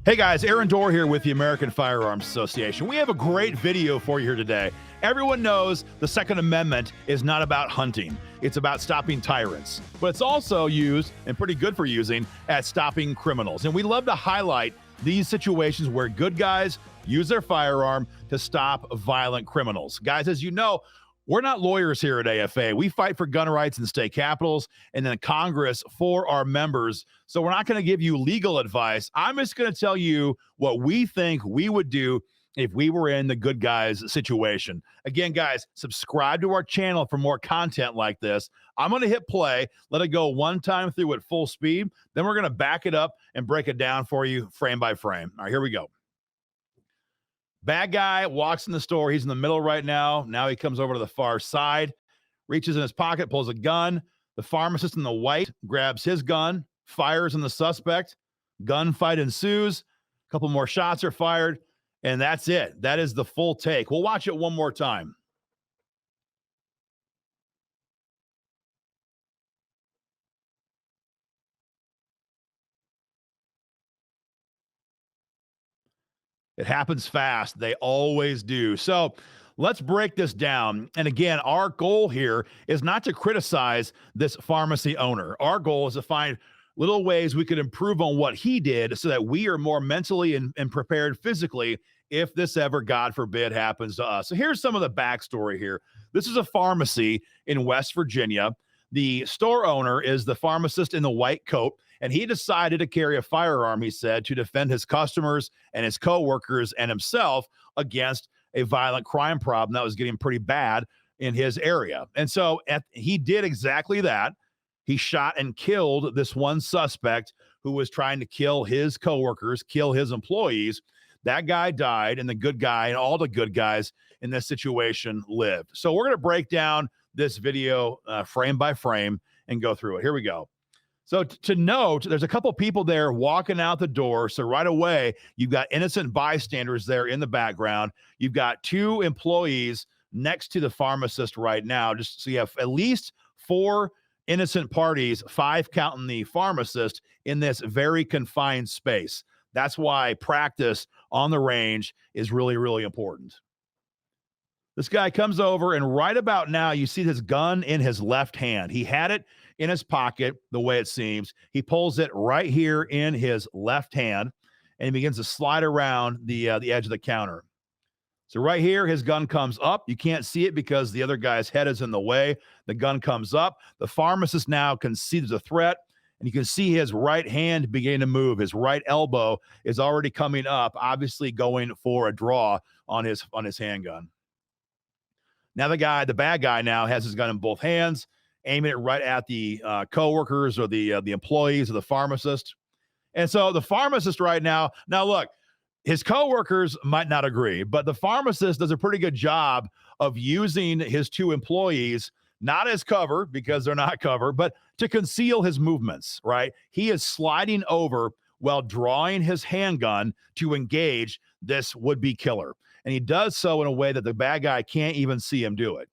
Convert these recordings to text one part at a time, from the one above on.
Hey guys, Aaron Dorr here with the American Firearms Association. We have a great video for you here today. Everyone knows the Second Amendment is not about hunting. It's about stopping tyrants. But it's also used, and pretty good for using, at stopping criminals. And we love to highlight these situations where good guys use their firearm to stop violent criminals. Guys, as you know, we're not lawyers here at AFA. We fight for gun rights in the state capitals and then Congress for our members. So we're not going to give you legal advice. I'm just going to tell you what we think we would do if we were in the good guys situation. Again, guys, subscribe to our channel for more content like this. I'm going to hit play, let it go one time through at full speed. Then we're going to back it up and break it down for you frame by frame. All right, here we go. Bad guy walks in the store. He's in the middle right now. Now he comes over to the far side, reaches in his pocket, pulls a gun. The pharmacist in the white grabs his gun, fires on the suspect. Gunfight ensues. A couple more shots are fired, and that's it. That is the full take. We'll watch it one more time. It happens fast. They always do. So let's break this down. And again, our goal here is not to criticize this pharmacy owner. Our goal is to find little ways we could improve on what he did so that we are more mentally and prepared physically if this ever, God forbid, happens to us. So here's some of the backstory here. This is a pharmacy in West Virginia. The store owner is the pharmacist in the white coat, and he decided to carry a firearm, he said, to defend his customers and his coworkers and himself against a violent crime problem that was getting pretty bad in his area. And so he did exactly that. He shot and killed this one suspect who was trying to kill his coworkers, kill his employees. That guy died, and the good guy and all the good guys in this situation lived. So we're going to break down this video frame by frame and go through it. Here we go. So to note, there's a couple people there walking out the door. So right away, you've got innocent bystanders there in the background. You've got two employees next to the pharmacist right now. Just so you have at least four innocent parties, five counting the pharmacist, in this very confined space. That's why practice on the range is really, really important. This guy comes over, and right about now, you see his gun in his left hand. He had it in his pocket, the way it seems. He pulls it right here in his left hand, and he begins to slide around the edge of the counter. So right here, his gun comes up. You can't see it because the other guy's head is in the way. The gun comes up. The pharmacist now can see there's a threat, and you can see his right hand beginning to move. His right elbow is already coming up, obviously going for a draw on his handgun. Now the bad guy now has his gun in both hands, aiming it right at the coworkers or the employees of the pharmacist. And so the pharmacist right now look, his coworkers might not agree, but the pharmacist does a pretty good job of using his two employees, not as cover because they're not cover, but to conceal his movements, right? He is sliding over while drawing his handgun to engage this would-be killer. And he does so in a way that the bad guy can't even see him do it.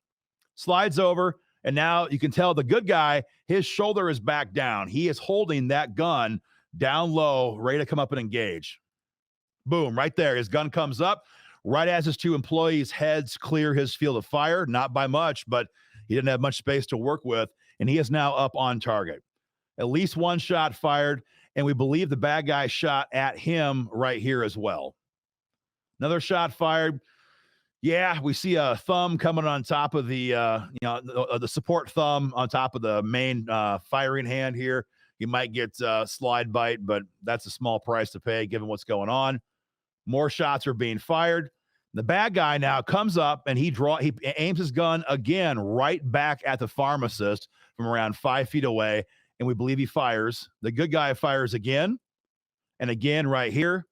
Slides over, and now you can tell the good guy, his shoulder is back down. He is holding that gun down low, ready to come up and engage. Boom, right there. His gun comes up right as his two employees' heads clear his field of fire. Not by much, but he didn't have much space to work with, and he is now up on target. At least one shot fired, and we believe the bad guy shot at him right here as well. Another shot fired. Yeah, we see a thumb coming on top of the support thumb on top of the main firing hand here. He might get slide bite, but that's a small price to pay given what's going on. More shots are being fired. The bad guy now comes up and he aims his gun again right back at the pharmacist from around 5 feet away, and we believe he fires. The good guy fires again and again right here.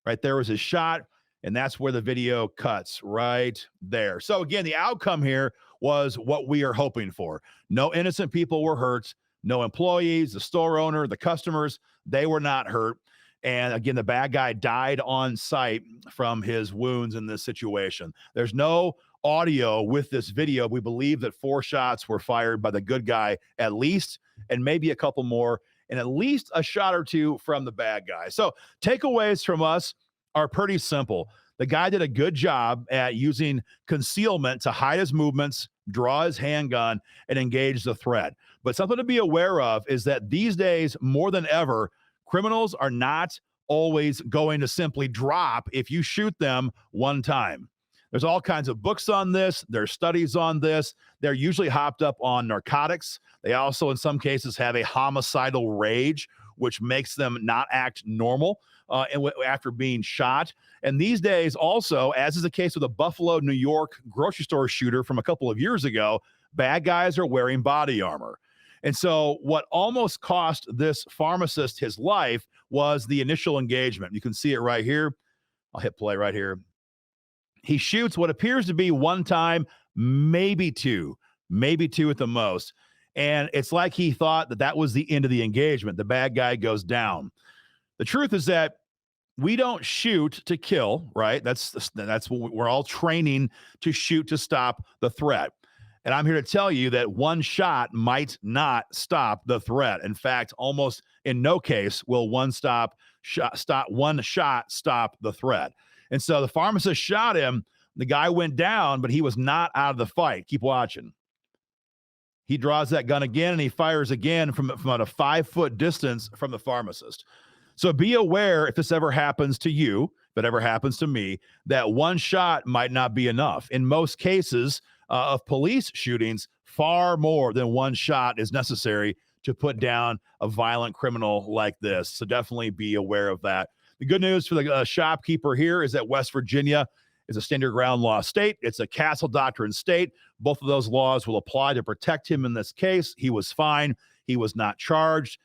Right there was his shot. And that's where the video cuts right there. So again, the outcome here was what we are hoping for. No innocent people were hurt. No employees, the store owner, the customers, they were not hurt. And again, the bad guy died on site from his wounds in this situation. There's no audio with this video. We believe that 4 shots were fired by the good guy at least, and maybe a couple more and at least a shot or two from the bad guy. So takeaways from us are pretty simple. The guy did a good job at using concealment to hide his movements, draw his handgun, and engage the threat. But something to be aware of is that these days, more than ever, criminals are not always going to simply drop if you shoot them one time. There's all kinds of books on this. There's studies on this. They're usually hopped up on narcotics. They also, in some cases, have a homicidal rage, which makes them not act normal after being shot. And these days, also, as is the case with a Buffalo, New York grocery store shooter from a couple of years ago, bad guys are wearing body armor. And so what almost cost this pharmacist his life was the initial engagement. You can see it right here. I'll hit play right here. He shoots what appears to be one time, maybe two at the most. And it's like he thought that that was the end of the engagement. The bad guy goes down. The truth is that we don't shoot to kill, right? That's what we're all training to shoot to stop the threat. And I'm here to tell you that one shot might not stop the threat. In fact, almost in no case will one shot stop the threat. And so the pharmacist shot him. The guy went down, but he was not out of the fight. Keep watching. He draws that gun again, and he fires again from about a 5-foot distance from the pharmacist. So be aware if this ever happens to you, if it ever happens to me, that one shot might not be enough. In most cases of police shootings, far more than one shot is necessary to put down a violent criminal like this. So definitely be aware of that. The good news for the shopkeeper here is that West Virginia is a stand your ground law state. It's a castle doctrine state. Both of those laws will apply to protect him in this case. He was fine. He was not charged.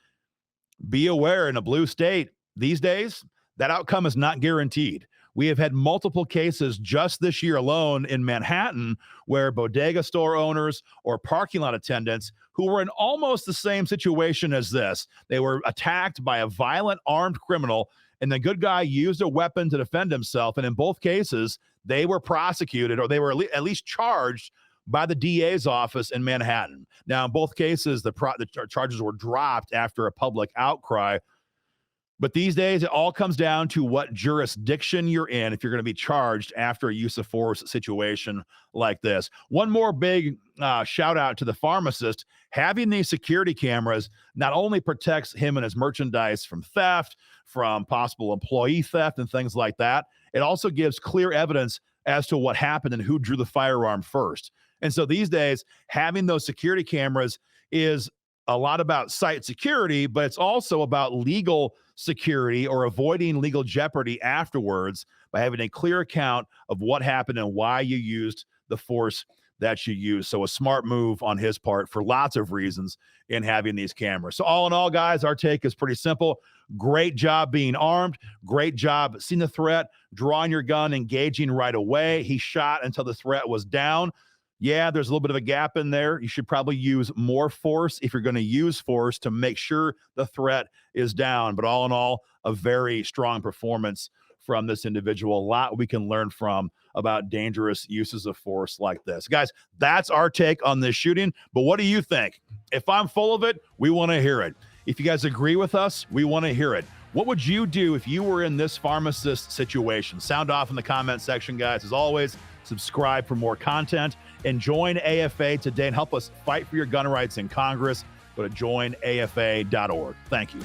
Be aware, in a blue state these days, that outcome is not guaranteed. We have had multiple cases just this year alone in Manhattan where bodega store owners or parking lot attendants who were in almost the same situation as this. They were attacked by a violent armed criminal, and the good guy used a weapon to defend himself. And in both cases, they were prosecuted, or they were at least charged by the DA's office in Manhattan. Now, in both cases, the charges were dropped after a public outcry. But these days, it all comes down to what jurisdiction you're in if you're going to be charged after a use of force situation like this. One more big shout out to the pharmacist. Having these security cameras not only protects him and his merchandise from theft, from possible employee theft and things like that, it also gives clear evidence as to what happened and who drew the firearm first. And so these days, having those security cameras is a lot about site security, but it's also about legal security or avoiding legal jeopardy afterwards by having a clear account of what happened and why you used the force that you used. So a smart move on his part for lots of reasons in having these cameras. So all in all, guys, our take is pretty simple. Great job being armed. Great job seeing the threat, drawing your gun, engaging right away. He shot until the threat was down. Yeah, there's a little bit of a gap in there. You should probably use more force if you're going to use force to make sure the threat is down. But all in all, a very strong performance from this individual. A lot we can learn from about dangerous uses of force like this. Guys, that's our take on this shooting. But what do you think? If I'm full of it, we want to hear it. If you guys agree with us, we want to hear it. What would you do if you were in this pharmacist situation? Sound off in the comment section, guys. As always, subscribe for more content and join AFA today and help us fight for your gun rights in Congress. Go to joinafa.org. Thank you.